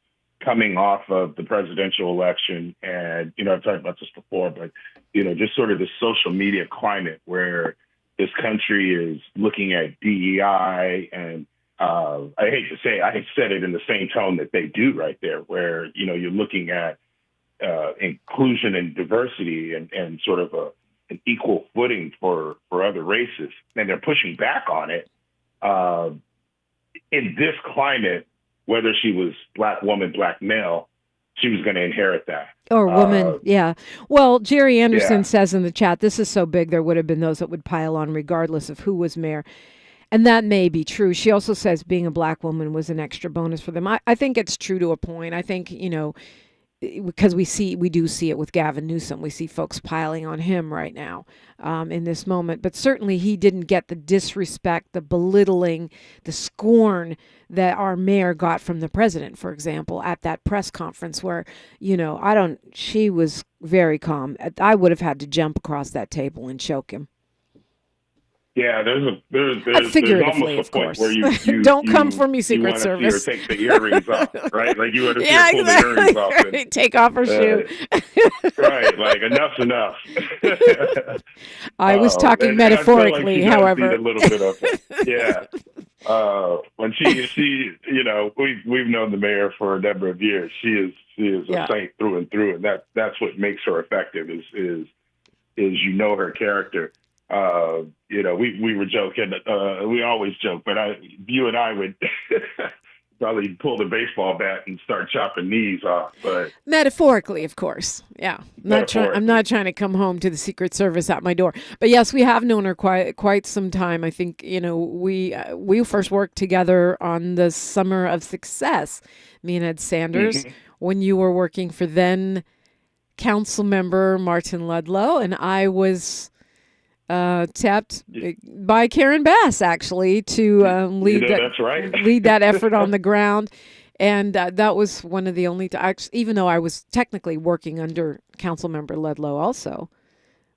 coming off of the presidential election, and, I've talked about this before, but, just sort of the social media climate where this country is looking at DEI, and I hate to say, I said it in the same tone that they do right there, where, you're looking at inclusion and diversity and sort of an equal footing for other races, and they're pushing back on it. In this climate, whether she was black woman, black male, she was going to inherit that. Or woman, yeah. Well, Jerry Anderson says in the chat, this is so big, there would have been those that would pile on regardless of who was mayor. And that may be true. She also says being a black woman was an extra bonus for them. I think it's true to a point. I think, because we do see it with Gavin Newsom. We see folks piling on him right now in this moment. But certainly he didn't get the disrespect, the belittling, the scorn that our mayor got from the president, for example, at that press conference where, she was very calm. I would have had to jump across that table and choke him. Yeah, there's figuratively, almost a point course. where you don't come for me, Secret Service. You want to see her take the earrings off, right? Like you want to see her pull the earrings off and take off her shoe. Right, like enough's enough. I was talking metaphorically, however. A little bit of it. When she, we've known the mayor for a number of years. She is a saint through and through, and that's what makes her effective. Is her character. We were joking. We always joke, but you and I would probably pull the baseball bat and start chopping knees off. But metaphorically, of course. Yeah, I'm not trying to come home to the Secret Service at my door. But yes, we have known her quite some time. I think we first worked together on the Summer of Success. Me and Ed Sanders, when you were working for then council member Martin Ludlow, and I was tapped by Karen Bass, actually, to lead that effort on the ground. And that was one of the only times, even though I was technically working under Councilmember Ludlow also.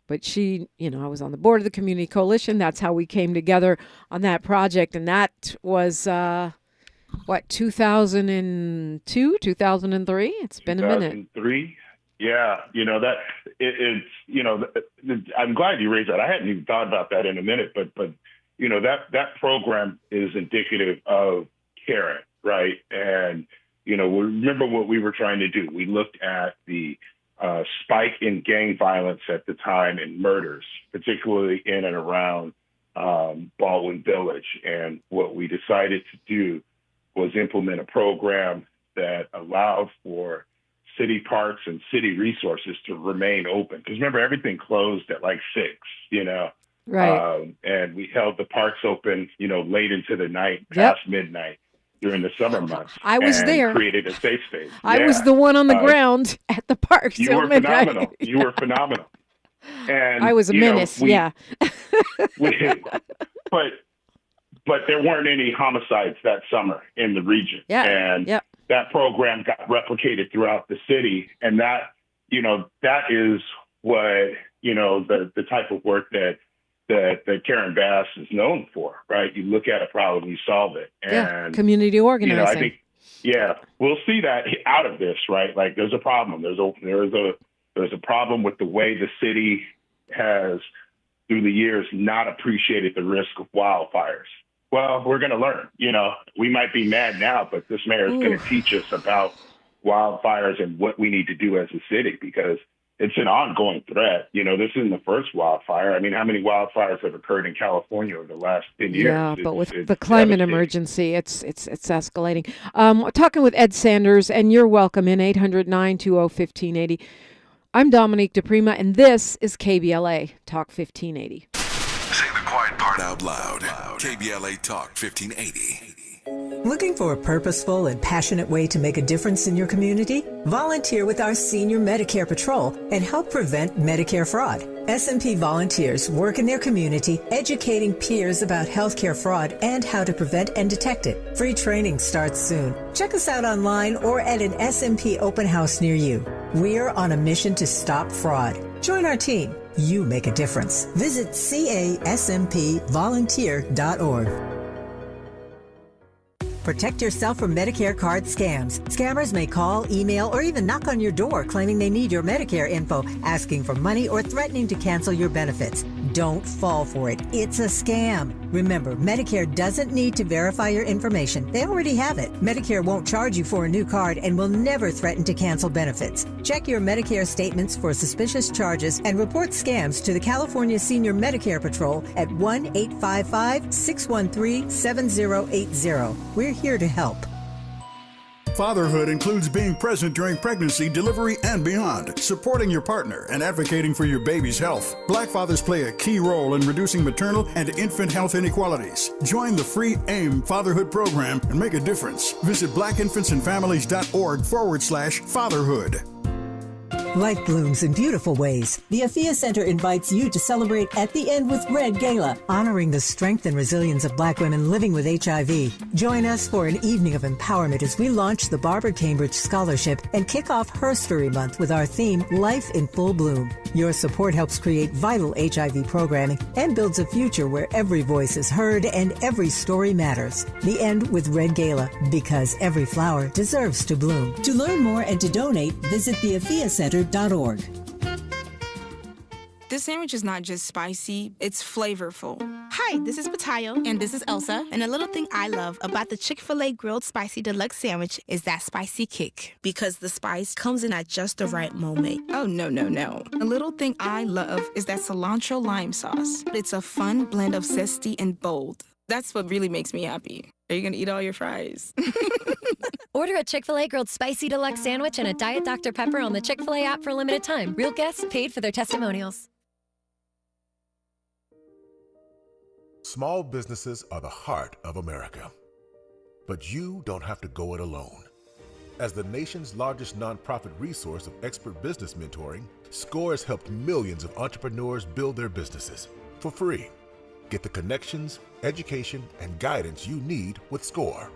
But she, I was on the board of the Community Coalition. That's how we came together on that project. And that was, 2002, 2003? It's been a minute. 2003. Yeah, I'm glad you raised that. I hadn't even thought about that in a minute, but that program is indicative of Karen, right? And remember what we were trying to do. We looked at the spike in gang violence at the time and murders, particularly in and around Baldwin Village. And what we decided to do was implement a program that allowed for city parks and city resources to remain open. Because remember, everything closed at like 6, Right. And we held the parks open, late into the night, past midnight during the summer months. I was there. Created a safe space. I was the one on the ground at the park. You were phenomenal. You were phenomenal. And I was a menace. But there weren't any homicides that summer in the region. Yeah. And that program got replicated throughout the city. And that is what, the type of work that Karen Bass is known for, right? You look at a problem, you solve it. And, community organizing. I think, we'll see that out of this, right? Like there's a problem. There's a problem with the way the city has, through the years, not appreciated the risk of wildfires. Well, we're going to learn. We might be mad now, but this mayor is going to teach us about wildfires and what we need to do as a city, because it's an ongoing threat. This isn't the first wildfire. I mean, how many wildfires have occurred in California over the last 10 years? Yeah, but with the climate emergency, it's escalating. Talking with Ed Sanders, and you're welcome in 800-920-1580. I'm Dominique DiPrima, and this is KBLA Talk 1580. Say the quiet part out loud. KBLA Talk 1580. Looking for a purposeful and passionate way to make a difference in your community? Volunteer with our Senior Medicare Patrol and help prevent Medicare fraud. SMP volunteers work in their community educating peers about healthcare fraud and how to prevent and detect it. Free training starts soon. Check us out online or at an SMP open house near you. We're on a mission to stop fraud. Join our team. You make a difference. Visit caspvolunteer.org. Protect yourself from Medicare card scams. Scammers may call, email, or even knock on your door claiming they need your Medicare info, asking for money or threatening to cancel your benefits. Don't fall for it. It's a scam. Remember, Medicare doesn't need to verify your information. They already have it. Medicare won't charge you for a new card and will never threaten to cancel benefits. Check your Medicare statements for suspicious charges and report scams to the California Senior Medicare Patrol at 1-855-613-7080. We're here to help. Fatherhood includes being present during pregnancy, delivery, and beyond, supporting your partner and advocating for your baby's health. Black fathers play a key role in reducing maternal and infant health inequalities. Join the free AIM Fatherhood Program and make a difference. Visit blackinfantsandfamilies.org/fatherhood. Life blooms in beautiful ways. The Afia Center invites you to celebrate At the End with Red Gala, honoring the strength and resilience of Black women living with HIV. Join us for an evening of empowerment as we launch the Barbara Cambridge Scholarship and kick off Herstory Month with our theme, Life in Full Bloom. Your support helps create vital HIV programming and builds a future where every voice is heard and every story matters. The End with Red Gala, because every flower deserves to bloom. To learn more and to donate, visit theafiacenter.org. This sandwich is not just spicy, it's flavorful. Hi, this is Patayo. And this is Elsa. And a little thing I love about the Chick-fil-A Grilled Spicy Deluxe Sandwich is that spicy kick. Because the spice comes in at just the right moment. Oh, no. A little thing I love is that cilantro lime sauce. It's a fun blend of zesty and bold. That's what really makes me happy. Are you going to eat all your fries? Order a Chick-fil-A Grilled Spicy Deluxe Sandwich and a Diet Dr. Pepper on the Chick-fil-A app for a limited time. Real guests paid for their testimonials. Small businesses are the heart of America. But you don't have to go it alone. As the nation's largest nonprofit resource of expert business mentoring, SCORE has helped millions of entrepreneurs build their businesses for free. Get the connections, education, and guidance you need with SCORE.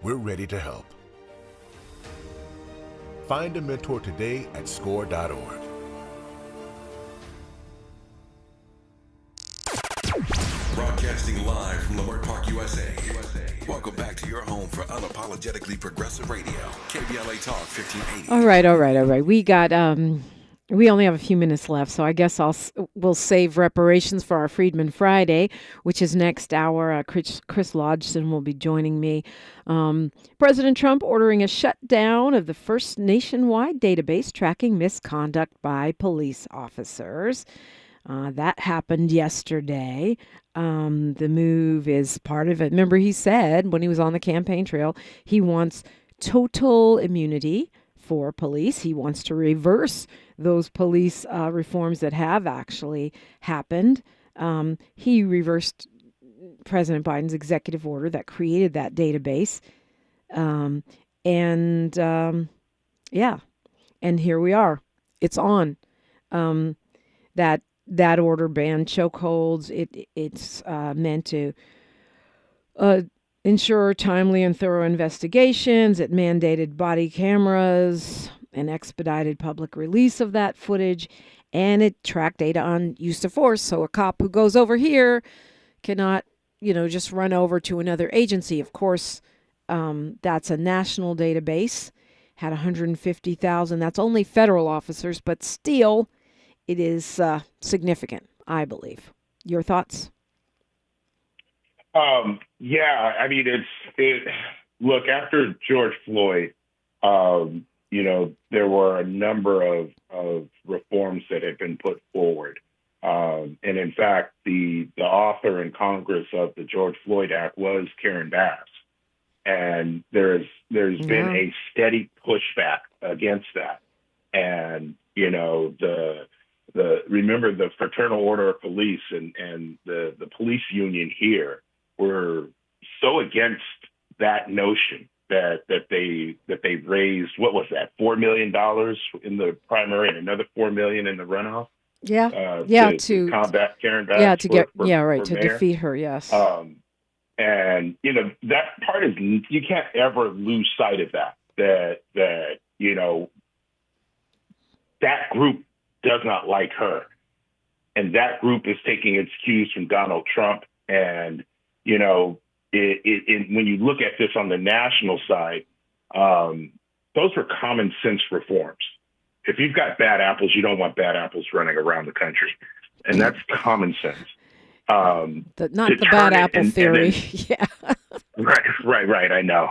We're ready to help. Find a mentor today at score.org. Broadcasting live from Leimert Park, USA. Welcome back to your home for unapologetically progressive radio. KBLA Talk 1580. All right. We got We only have a few minutes left, so I guess we'll save reparations for our Freedman Friday, which is next hour. Chris Lodgson will be joining me. President Trump ordering a shutdown of the first nationwide database tracking misconduct by police officers. That happened yesterday. The move is part of it. Remember, he said when he was on the campaign trail, he wants total immunity for police. He wants to reverse those police reforms that have actually happened. He reversed President Biden's executive order that created that database. And here we are. It's on. That order banned chokeholds. It's meant to ensure timely and thorough investigations. It mandated body cameras and expedited public release of that footage. And it tracked data on use of force. So a cop who goes over here cannot, just run over to another agency. Of course, that's a national database. Had 150,000. That's only federal officers, but still, it is significant, I believe. Your thoughts? Yeah, I mean, look, after George Floyd, there were a number of reforms that had been put forward. And in fact, the author in Congress of the George Floyd Act was Karen Bass. And there's been a steady pushback against that. And, remember the Fraternal Order of Police and the police union here were so against that notion that they raised, what was that, $4 million in the primary and another $4 million in the runoff. To combat Karen Bass. To defeat her. Yes. And that part is, you can't ever lose sight of that that group does not like her, and that group is taking its cues from Donald Trump. And when you look at this on the national side, those are common sense reforms. If you've got bad apples, you don't want bad apples running around the country, and that's common sense. Not the bad apple theory. Yeah. Right. I know.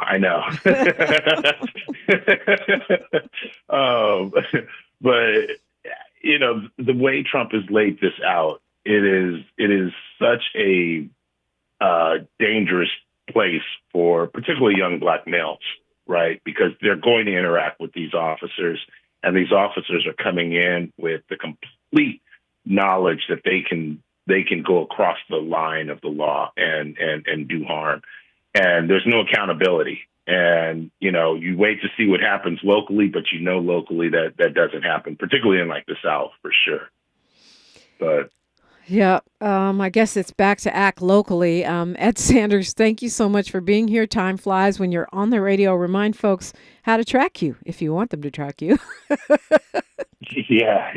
But the way Trump has laid this out, it is such a dangerous place for particularly young Black males, right? Because they're going to interact with these officers, and these officers are coming in with the complete knowledge that they can go across the line of the law and do harm. And there's no accountability. And, you wait to see what happens locally, but locally that doesn't happen, particularly in like the South, for sure. But yeah, I guess it's back to act locally. Ed Sanders, thank you so much for being here. Time flies when you're on the radio. Remind folks how to track you if you want them to track you. Yeah.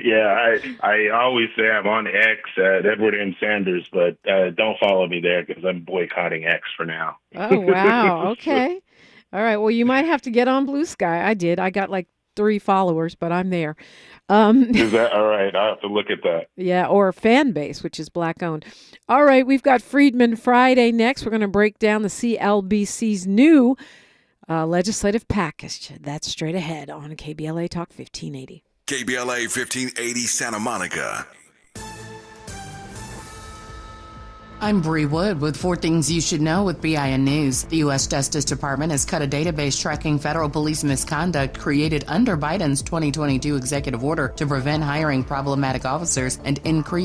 I always say I'm on X at Edward M. Sanders, but don't follow me there because I'm boycotting X for now. Oh, wow. Okay. All right. Well, you might have to get on Blue Sky. I did. I got like 3 followers, but I'm there. Is that all right? I'll have to look at that. Yeah, or fan base, which is Black owned. All right. We've got Freedman Friday next. We're going to break down the CLBC's new legislative package. That's straight ahead on KBLA Talk 1580. KBLA 1580 Santa Monica. I'm Bree Wood with 4 Things You Should Know with BIN News. The U.S. Justice Department has cut a database tracking federal police misconduct created under Biden's 2022 executive order to prevent hiring problematic officers and increase